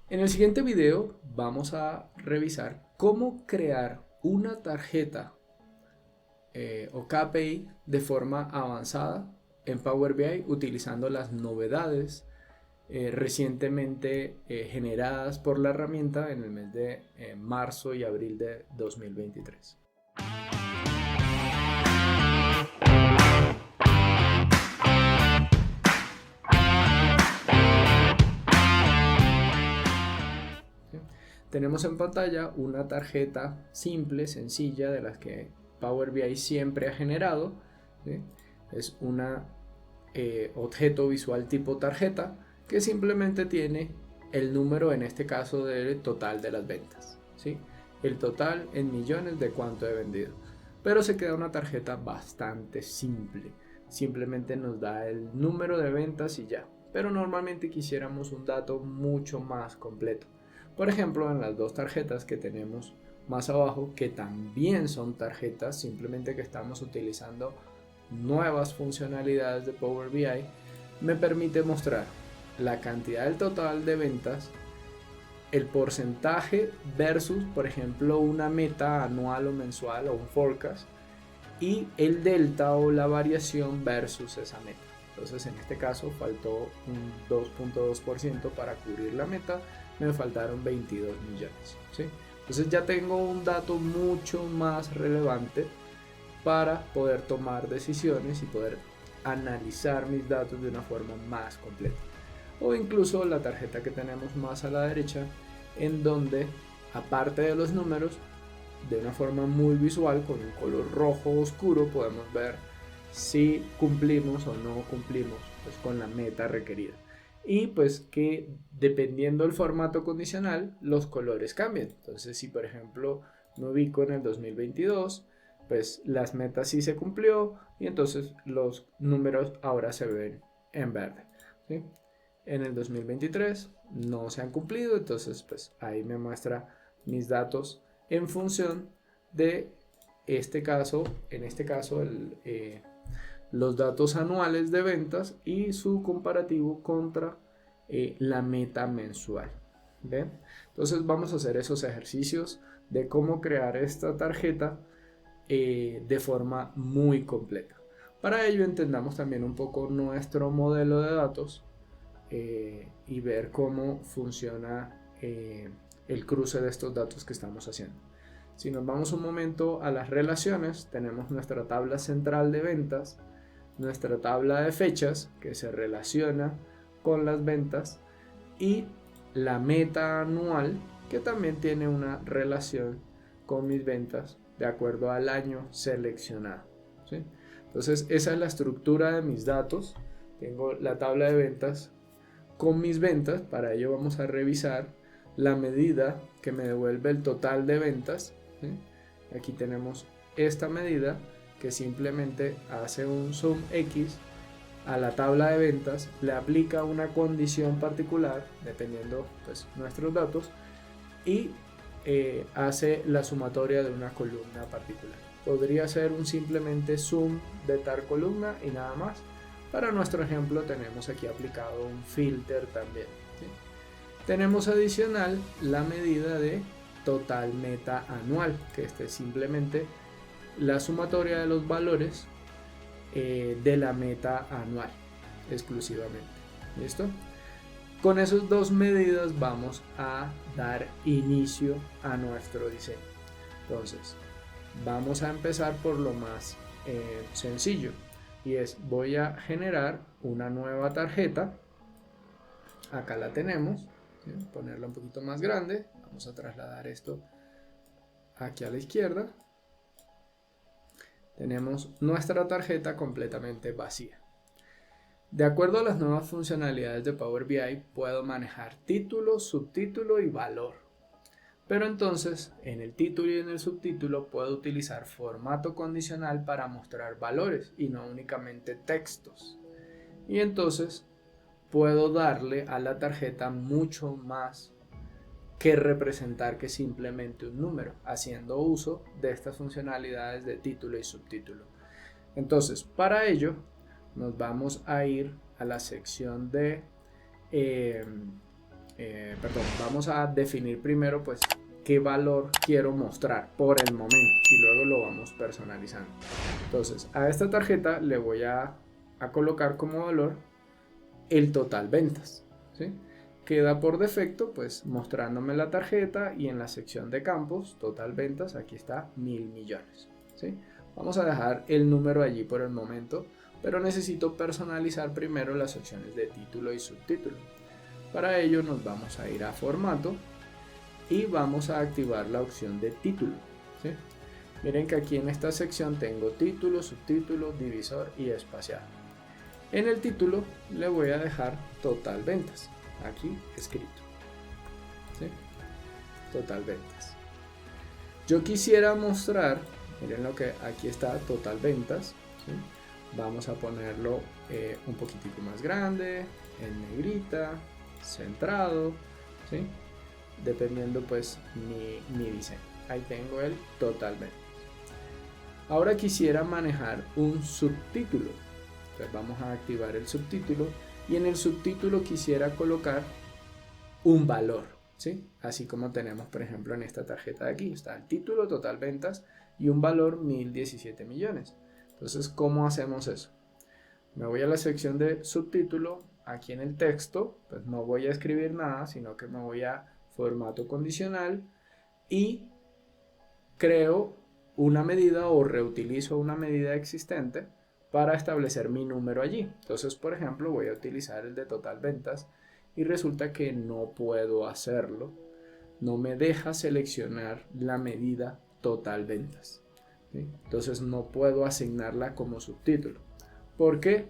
En el siguiente video vamos a revisar cómo crear una tarjeta o KPI de forma avanzada en Power BI utilizando las novedades recientemente generadas por la herramienta en el mes de marzo y abril de 2023. Tenemos en pantalla una tarjeta simple, sencilla, de las que Power BI siempre ha generado. ¿Sí? Es un objeto visual tipo tarjeta que simplemente tiene el número, en este caso, del total de las ventas. ¿Sí? El total en millones de cuánto he vendido. Pero se queda una tarjeta bastante simple. Simplemente nos da el número de ventas y ya. Pero normalmente quisiéramos un dato mucho más completo. Por ejemplo, en las dos tarjetas que tenemos más abajo, que también son tarjetas, simplemente que estamos utilizando nuevas funcionalidades de Power BI, me permite mostrar la cantidad del total de ventas, el porcentaje versus, por ejemplo, una meta anual o mensual o un forecast, y el delta o la variación versus esa meta. Entonces, en este caso faltó un 2.2% para cubrir la meta, me faltaron 22 millones. ¿Sí? Entonces ya tengo un dato mucho más relevante para poder tomar decisiones y poder analizar mis datos de una forma más completa. O incluso la tarjeta que tenemos más a la derecha, en donde, aparte de los números, de una forma muy visual, con un color rojo oscuro, podemos ver si cumplimos o no cumplimos pues, con la meta requerida. Y pues que dependiendo del formato condicional, los colores cambian. Entonces, si por ejemplo me ubico en el 2022, pues las metas sí se cumplió y entonces los números ahora se ven en verde. ¿Sí? En el 2023 no se han cumplido, entonces pues ahí me muestra mis datos en función de este caso, en este caso los datos anuales de ventas y su comparativo contra la meta mensual. ¿Ven? Entonces vamos a hacer esos ejercicios de cómo crear esta tarjeta de forma muy completa. Para ello entendamos también un poco nuestro modelo de datos y ver cómo funciona el cruce de estos datos que estamos haciendo. Si nos vamos un momento a las relaciones, tenemos nuestra tabla central de ventas, nuestra tabla de fechas que se relaciona con las ventas y la meta anual que también tiene una relación con mis ventas de acuerdo al año seleccionado. ¿Sí? Entonces esa es la estructura de mis datos. Tengo la tabla de ventas con mis ventas. Para ello vamos a revisar la medida que me devuelve el total de ventas. ¿Sí? Aquí tenemos esta medida que simplemente hace un zoom X a la tabla de ventas, le aplica una condición particular dependiendo pues nuestros datos y hace la sumatoria de una columna particular. Podría ser un simplemente zoom de tal columna y nada más. Para nuestro ejemplo tenemos aquí aplicado un filter también. ¿Sí? Tenemos adicional la medida de total meta anual, que es simplemente la sumatoria de los valores de la meta anual exclusivamente. ¿Listo? Con esas dos medidas vamos a dar inicio a nuestro diseño. Entonces, vamos a empezar por lo más sencillo y es voy a generar una nueva tarjeta. Acá la tenemos. ¿Sí? Ponerla un poquito más grande. Vamos a trasladar esto aquí a la izquierda. Tenemos nuestra tarjeta completamente vacía. De acuerdo a las nuevas funcionalidades de Power BI, puedo manejar título, subtítulo y valor. Pero entonces, en el título y en el subtítulo puedo utilizar formato condicional para mostrar valores y no únicamente textos. Y entonces puedo darle a la tarjeta mucho más que representar que simplemente un número, haciendo uso de estas funcionalidades de título y subtítulo. Entonces, para ello, nos vamos a ir a la sección de vamos a definir primero pues qué valor quiero mostrar por el momento y luego lo vamos personalizando. Entonces a esta tarjeta le voy a colocar como valor el total ventas, ¿sí? Queda por defecto pues mostrándome la tarjeta y en la sección de campos total ventas aquí está 1000 millones, ¿sí? Vamos a dejar el número allí por el momento, pero necesito personalizar primero las secciones de título y subtítulo. Para ello nos vamos a ir a formato y vamos a activar la opción de título, ¿sí? Miren que aquí en esta sección tengo título, subtítulo, divisor y espaciado. En el título le voy a dejar total ventas, aquí escrito, ¿sí? Total ventas. Yo quisiera mostrar, miren lo que aquí está, total ventas, ¿sí? Vamos a ponerlo un poquitico más grande, en negrita, centrado, ¿sí? Dependiendo pues mi diseño. Ahí tengo el total ventas. Ahora quisiera manejar un subtítulo. Entonces vamos a activar el subtítulo y en el subtítulo quisiera colocar un valor, ¿sí? Así como tenemos por ejemplo en esta tarjeta de aquí, está el título, total ventas y un valor 1017 millones. Entonces, ¿cómo hacemos eso? Me voy a la sección de subtítulo, aquí en el texto, pues no voy a escribir nada, sino que me voy a formato condicional y creo una medida o reutilizo una medida existente para establecer mi número allí. Entonces, por ejemplo, voy a utilizar el de total ventas y resulta que no puedo hacerlo. No me deja seleccionar la medida total ventas, ¿sí? Entonces no puedo asignarla como subtítulo. ¿Por qué?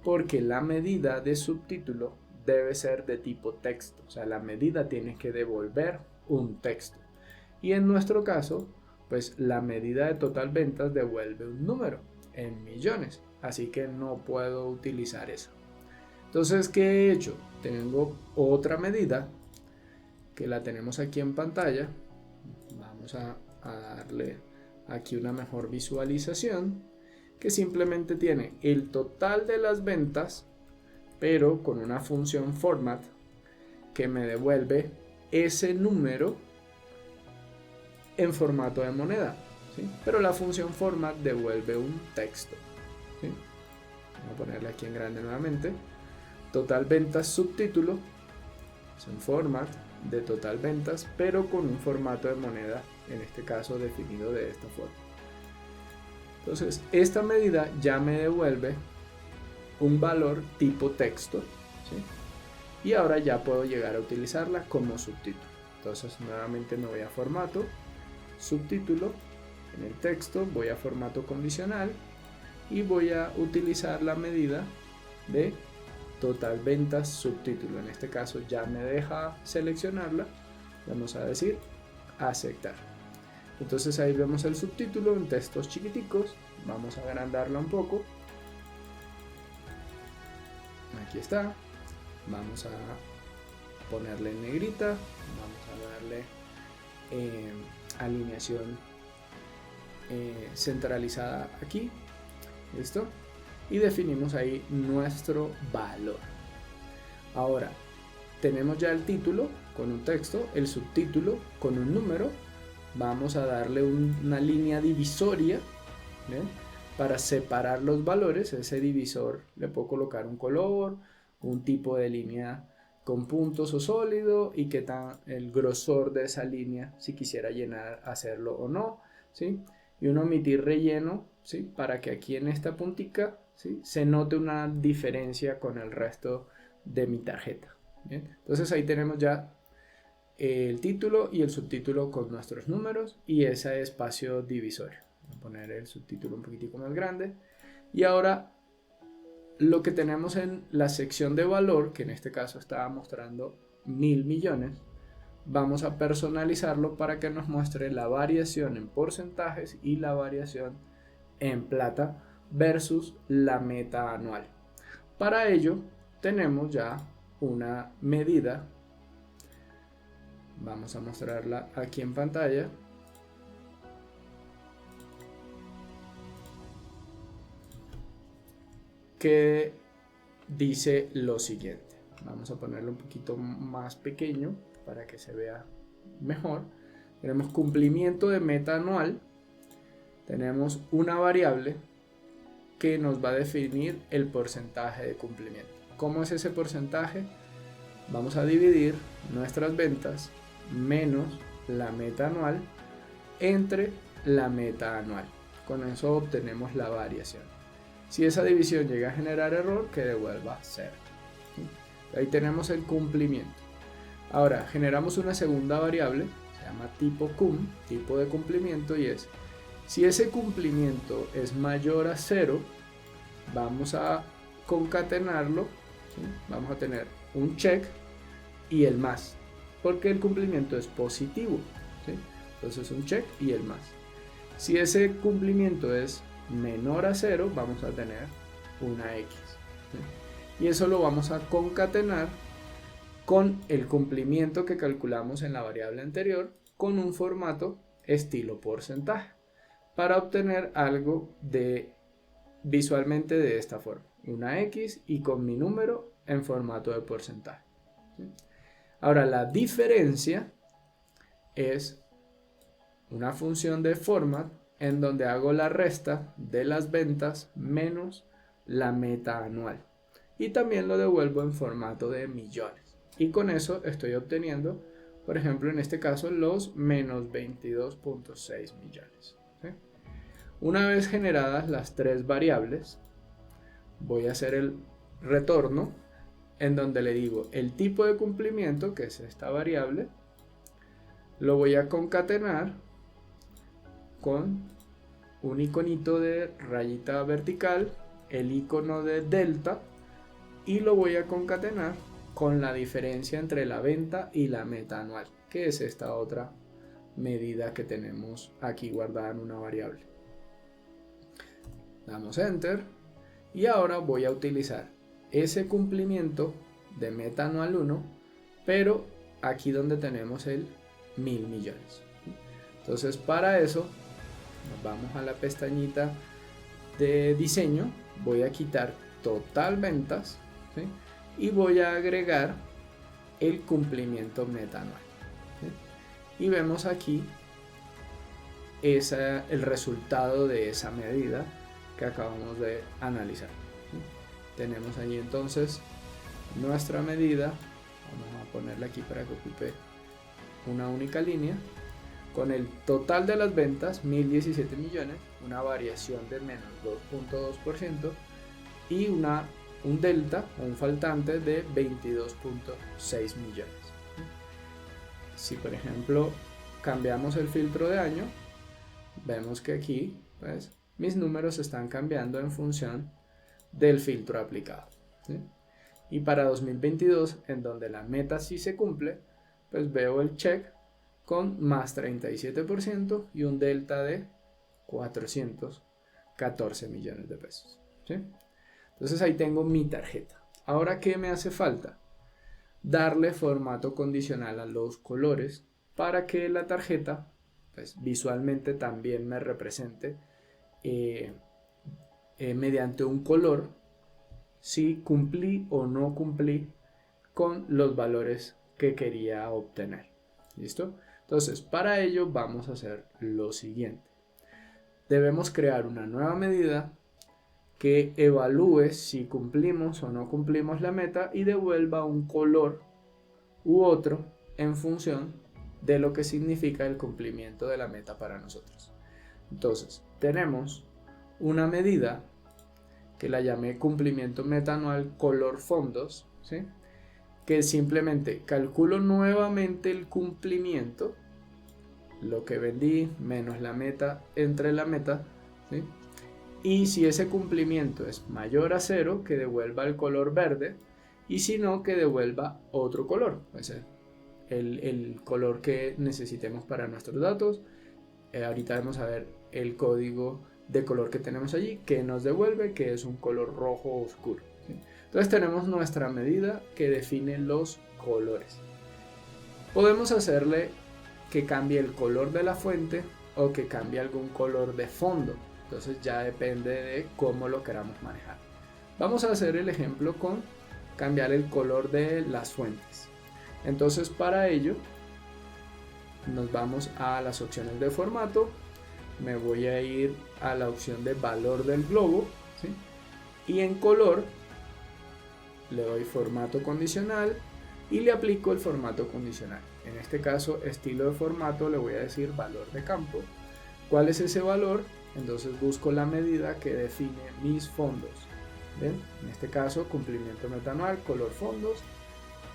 Porque la medida de subtítulo debe ser de tipo texto. O sea, la medida tiene que devolver un texto. Y en nuestro caso, pues la medida de total ventas devuelve un número en millones. Así que no puedo utilizar eso. Entonces, ¿qué he hecho? Tengo otra medida que la tenemos aquí en pantalla. Vamos a darle aquí una mejor visualización, que simplemente tiene el total de las ventas, pero con una función format que me devuelve ese número en formato de moneda, ¿sí? Pero la función format devuelve un texto, ¿sí? Vamos a ponerle aquí en grande nuevamente. Total ventas subtítulo es un format de total ventas, pero con un formato de moneda, en este caso definido de esta forma. Entonces, esta medida ya me devuelve un valor tipo texto, ¿sí? Y ahora ya puedo llegar a utilizarla como subtítulo. Entonces, nuevamente me voy a formato, subtítulo, en el texto voy a formato condicional y voy a utilizar la medida de total ventas subtítulo. En este caso ya me deja seleccionarla. Vamos a decir aceptar. Entonces ahí vemos el subtítulo en textos chiquiticos. Vamos a agrandarla un poco. Aquí está. Vamos a ponerle en negrita. Vamos a darle alineación centralizada aquí. ¿Listo? Y definimos ahí nuestro valor. Ahora tenemos ya el título con un texto, el subtítulo con un número. Vamos a darle una línea divisoria, ¿bien? Para separar los valores. Ese divisor le puedo colocar un color, un tipo de línea con puntos o sólido y qué tan el grosor de esa línea, si quisiera llenar, hacerlo o no, ¿sí? Y un omitir relleno, ¿sí? Para que aquí en esta puntica, ¿sí? Se note una diferencia con el resto de mi tarjeta. ¿Bien? Entonces ahí tenemos ya el título y el subtítulo con nuestros números y ese espacio divisorio. Voy a poner el subtítulo un poquitico más grande. Y ahora lo que tenemos en la sección de valor, que en este caso estaba mostrando 1000 millones, vamos a personalizarlo para que nos muestre la variación en porcentajes y la variación en plata versus la meta anual. Para ello tenemos ya una medida. Vamos a mostrarla aquí en pantalla. Que dice lo siguiente. Vamos a ponerlo un poquito más pequeño para que se vea mejor. Tenemos cumplimiento de meta anual. Tenemos una variable que nos va a definir el porcentaje de cumplimiento. ¿Cómo es ese porcentaje? Vamos a dividir nuestras ventas menos la meta anual entre la meta anual. Con eso obtenemos la variación. Si esa división llega a generar error, que devuelva 0. Ahí tenemos el cumplimiento. Ahora generamos una segunda variable, se llama tipo cum, tipo de cumplimiento, y es si ese cumplimiento es mayor a 0, vamos a concatenarlo, ¿sí? Vamos a tener un check y el más, porque el cumplimiento es positivo, ¿sí? Entonces un check y el más. Si ese cumplimiento es menor a 0, vamos a tener una X, ¿sí? Y eso lo vamos a concatenar con el cumplimiento que calculamos en la variable anterior con un formato estilo porcentaje para obtener algo visualmente de esta forma, una X y con mi número en formato de porcentaje, ¿sí? Ahora la diferencia es una función de format en donde hago la resta de las ventas menos la meta anual y también lo devuelvo en formato de millones, y con eso estoy obteniendo, por ejemplo en este caso, los menos 22.6 millones, ¿sí? Una vez generadas las tres variables, voy a hacer el retorno en donde le digo el tipo de cumplimiento, que es esta variable, lo voy a concatenar con un iconito de rayita vertical, el icono de delta, y lo voy a concatenar con la diferencia entre la venta y la meta anual, que es esta otra medida que tenemos aquí guardada en una variable. Damos enter y ahora voy a utilizar ese cumplimiento de meta anual 1, pero aquí donde tenemos el 1000 millones. Entonces para eso nos vamos a la pestañita de diseño, voy a quitar total ventas, ¿sí? Y voy a agregar el cumplimiento meta anual, ¿sí? Y vemos aquí el resultado de esa medida que acabamos de analizar, ¿sí? Tenemos ahí entonces nuestra medida, vamos a ponerla aquí para que ocupe una única línea, con el total de las ventas 1017 millones, una variación de menos 2.2% y un delta o un faltante de 22.6 millones. Si por ejemplo cambiamos el filtro de año, vemos que aquí pues mis números están cambiando en función del filtro aplicado, ¿sí? Y para 2022, en donde la meta sí se cumple, pues veo el check con más 37% y un delta de 414 millones de pesos, ¿sí? Entonces ahí tengo mi tarjeta. Ahora, ¿qué me hace falta? Darle formato condicional a los colores para que la tarjeta pues, visualmente también me represente mediante un color si cumplí o no cumplí con los valores que quería obtener. ¿Listo? Entonces, para ello vamos a hacer lo siguiente. Debemos crear una nueva medida que evalúe si cumplimos o no cumplimos la meta y devuelva un color u otro en función de lo que significa el cumplimiento de la meta para nosotros. Entonces, tenemos una medida que la llamé cumplimiento meta anual color fondos, ¿sí? Que simplemente calculo nuevamente el cumplimiento, lo que vendí menos la meta entre la meta, ¿sí? Y si ese cumplimiento es mayor a 0, que devuelva el color verde, y si no, que devuelva otro color, pues el color que necesitemos para nuestros datos. Ahorita vamos a ver el código de color que tenemos allí, que nos devuelve, que es un color rojo oscuro, ¿sí? Entonces tenemos nuestra medida que define los colores. Podemos hacerle que cambie el color de la fuente o que cambie algún color de fondo. Entonces ya depende de cómo lo queramos manejar. Vamos a hacer el ejemplo con cambiar el color de las fuentes. Entonces para ello nos vamos a las opciones de formato, me voy a ir a la opción de valor del globo, ¿sí? Y en color le doy formato condicional y le aplico el formato condicional. En este caso, estilo de formato, le voy a decir valor de campo. ¿Cuál es ese valor? Entonces busco la medida que define mis fondos. ¿Ven? En este caso, cumplimiento meta-anual, color fondos.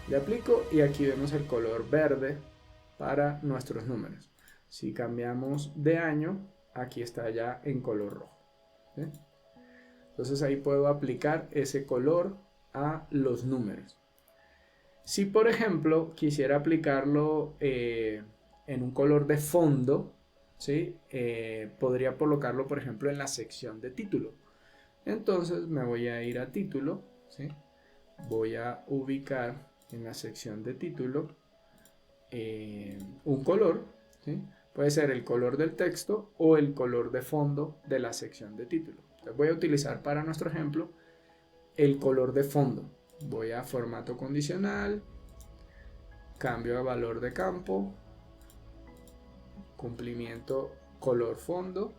Le aplico y aquí vemos el color verde para nuestros números. Si cambiamos de año, aquí está ya en color rojo. ¿Ven? Entonces ahí puedo aplicar ese color a los números. Si por ejemplo quisiera aplicarlo en un color de fondo, ¿sí? Podría colocarlo por ejemplo en la sección de título. Entonces me voy a ir a título, ¿sí? Voy a ubicar en la sección de título un color, ¿sí? Puede ser el color del texto o el color de fondo de la sección de título. Entonces voy a utilizar para nuestro ejemplo el color de fondo. Voy a formato condicional, cambio a valor de campo, cumplimiento color fondo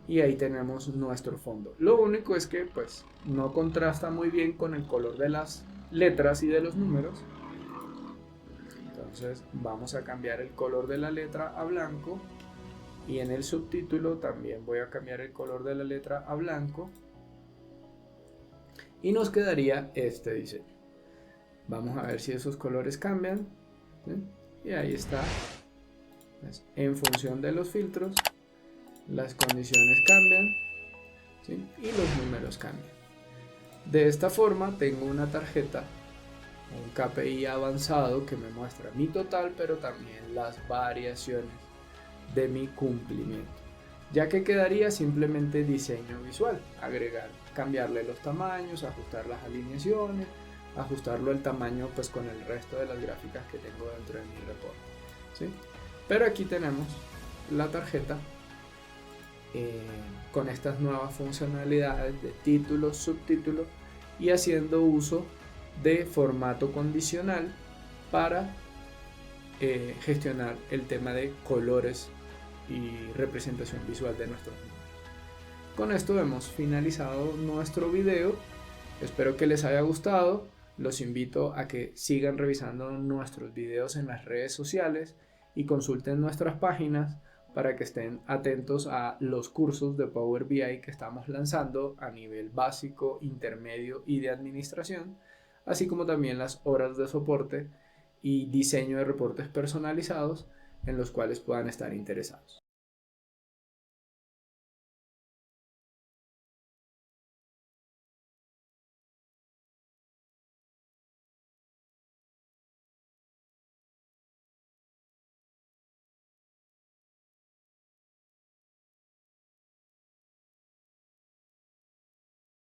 y ahí tenemos nuestro fondo. Lo único es que pues no contrasta muy bien con el color de las letras y de los números. Entonces vamos a cambiar el color de la letra a blanco y en el subtítulo también voy a cambiar el color de la letra a blanco. Y nos quedaría este diseño. Vamos a ver si esos colores cambian, ¿sí? Y ahí está. En función de los filtros, las condiciones cambian, ¿sí? Y los números cambian. De esta forma tengo una tarjeta, un KPI avanzado que me muestra mi total, pero también las variaciones de mi cumplimiento. Ya que quedaría simplemente diseño visual, agregar, cambiarle los tamaños, ajustar las alineaciones, ajustarlo el tamaño pues con el resto de las gráficas que tengo dentro de mi reporte, ¿sí? Pero aquí tenemos la tarjeta con estas nuevas funcionalidades de título, subtítulo y haciendo uso de formato condicional para gestionar el tema de colores y representación visual de nuestros números. Con esto hemos finalizado nuestro video. Espero que les haya gustado. Los invito a que sigan revisando nuestros videos en las redes sociales y consulten nuestras páginas para que estén atentos a los cursos de Power BI que estamos lanzando a nivel básico, intermedio y de administración, así como también las horas de soporte y diseño de reportes personalizados en los cuales puedan estar interesados.